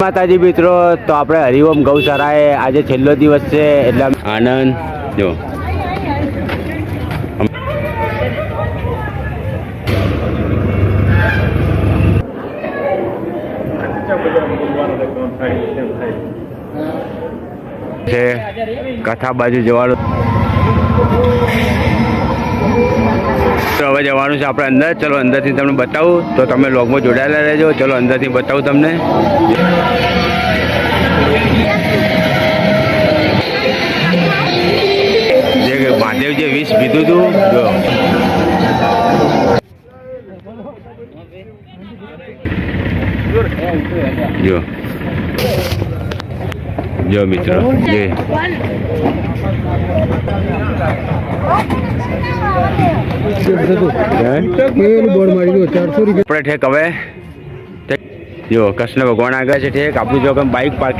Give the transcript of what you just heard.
માતાજી મિત્રો, તો આપણે હરિઓમ ગૌશાળાએ આજે છેલ્લો દિવસ છે એટલે આનંદ જો છે કથા બાજુ જવાનું. તો હવે જવાનું છે આપણે અંદર. ચલો અંદરથી તમને બતાવું, તો તમે લોગમાં જોડાયેલા રહેજો. ચલો અંદરથી બતાવું તમને. જે મહાદેવ જે વિષ પીધું હતું જો જો મિત્રો જે આપણે ઠેક હવે જો કૃષ્ણ ભગવાન આગળ છે. ઠેક આપણું જો બાઇક પાર્કિંગ